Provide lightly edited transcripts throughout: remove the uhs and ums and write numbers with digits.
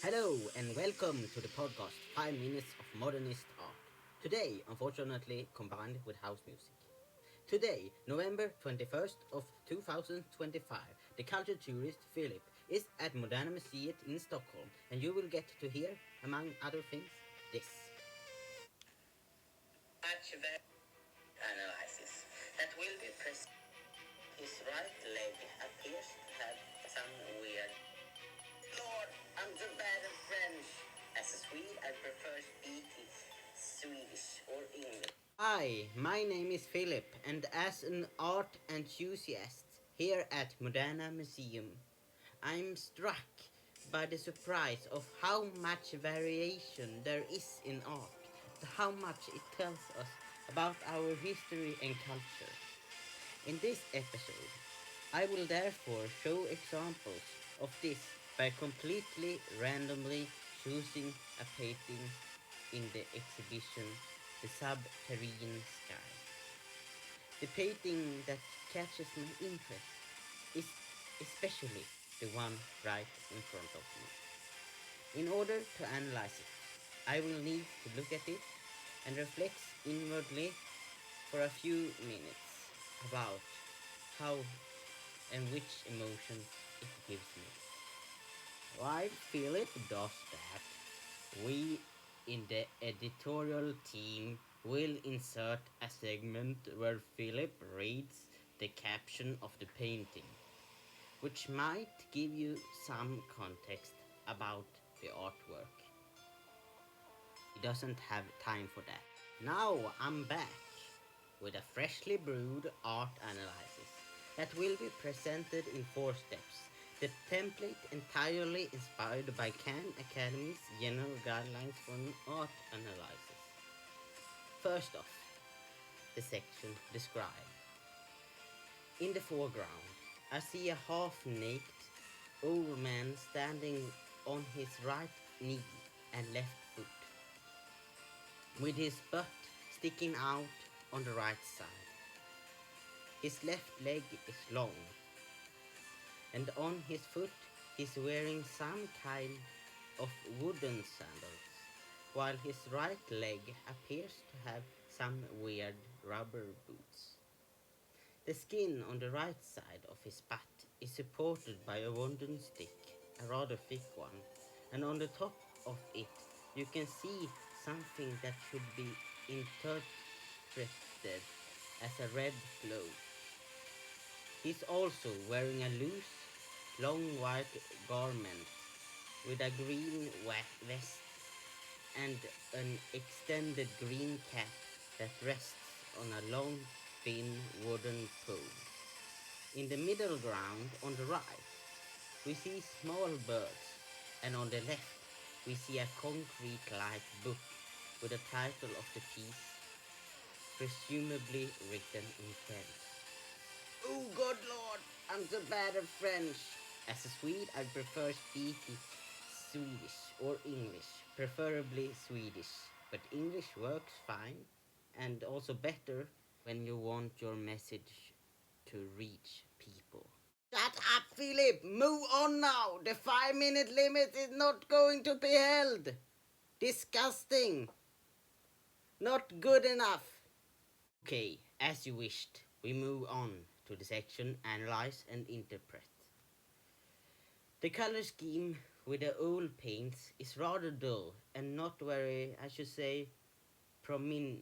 Hello and welcome to the podcast 5 Minutes of Modernist Art. Today, unfortunately, combined with house music. Today, November 21st of 2025, the culture tourist Philip is at Moderna Museet in Stockholm and you will get to hear, among other things, this. Analysis that will be present. His right leg appears to have some weird. Lord, I'm so bad at French. As a Swede, I prefer speaking Swedish or English. Hi, my name is Philip, and as an art enthusiast here at Moderna Museum, I'm struck by the surprise of how much variation there is in art, how much it tells us about our history and culture. In this episode, I will therefore show examples of this by completely randomly choosing a painting in the exhibition The Subterranean Sky. The painting that catches my interest is especially the one right in front of me. In order to analyze it, I will need to look at it and reflect inwardly for a few minutes about how and which emotion it gives me. While Philip does that, we in the editorial team will insert a segment where Philip reads the caption of the painting, which might give you some context about the artwork. He doesn't have time for that. Now I'm back with a freshly brewed art analysis that will be presented in 4 steps. The template entirely inspired by Khan Academy's general guidelines for an art analysis. First off, the section described. In the foreground, I see a half-naked old man standing on his right knee and left foot, with his butt sticking out on the right side. His left leg is long, and on his foot he's wearing some kind of wooden sandals, while his right leg appears to have some weird rubber boots. The skin on the right side of his butt is supported by a wooden stick, a rather thick one, and on the top of it you can see something that should be interpreted as a red glow. He's also wearing a loose, long white garment with a green vest and an extended green cap that rests on a long, thin wooden pole. In the middle ground on the right, we see small birds, and on the left, we see a concrete-like book with the title of the piece, presumably written in French. Oh, good lord, I'm so bad at French. As a Swede, I prefer speaking Swedish or English, preferably Swedish. But English works fine and also better when you want your message to reach people. Shut up, Philip! Move on now! The 5 minute limit is not going to be held! Disgusting! Not good enough! Okay, as you wished, we move on to the section Analyze and Interpret. The color scheme with the old paints is rather dull and not very, I should say, prominent.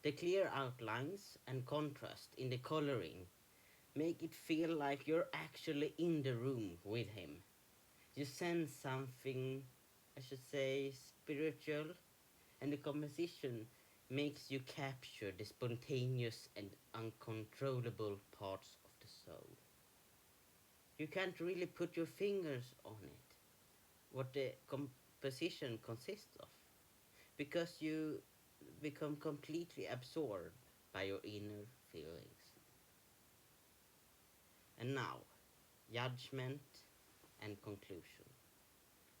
The clear outlines and contrast in the coloring make it feel like you're actually in the room with him. You sense something, I should say, spiritual, and the composition makes you capture the spontaneous and uncontrollable parts of the soul. You can't really put your fingers on it, what the composition consists of, because you become completely absorbed by your inner feelings. And now, judgment and conclusion.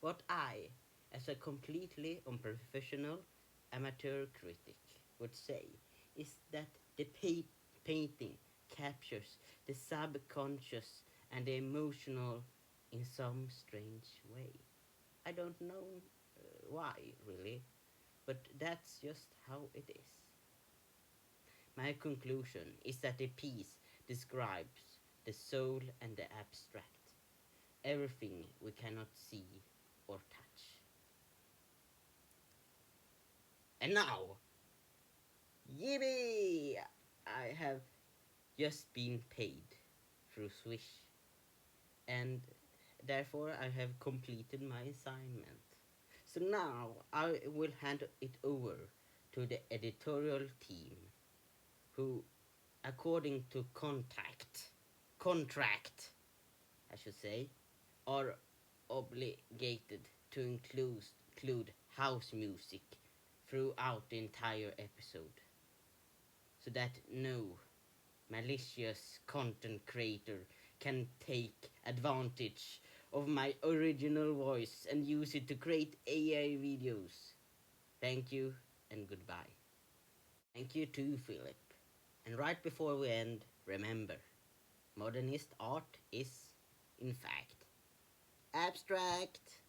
What I, as a completely unprofessional amateur critic, would say is that the painting captures the subconscious and the emotional in some strange way. I don't know why, really, but that's just how it is. My conclusion is that a piece describes the soul and the abstract, everything we cannot see or touch. And now, yippee! I have just been paid through Swish, and therefore I have completed my assignment. So now I will hand it over to the editorial team, who, according to contract, I should say, are obligated to include house music throughout the entire episode, so that no malicious content creator can take advantage of my original voice and use it to create AI videos. Thank you and goodbye. Thank you too, Philip. And right before we end, remember, modernist art is, in fact, abstract.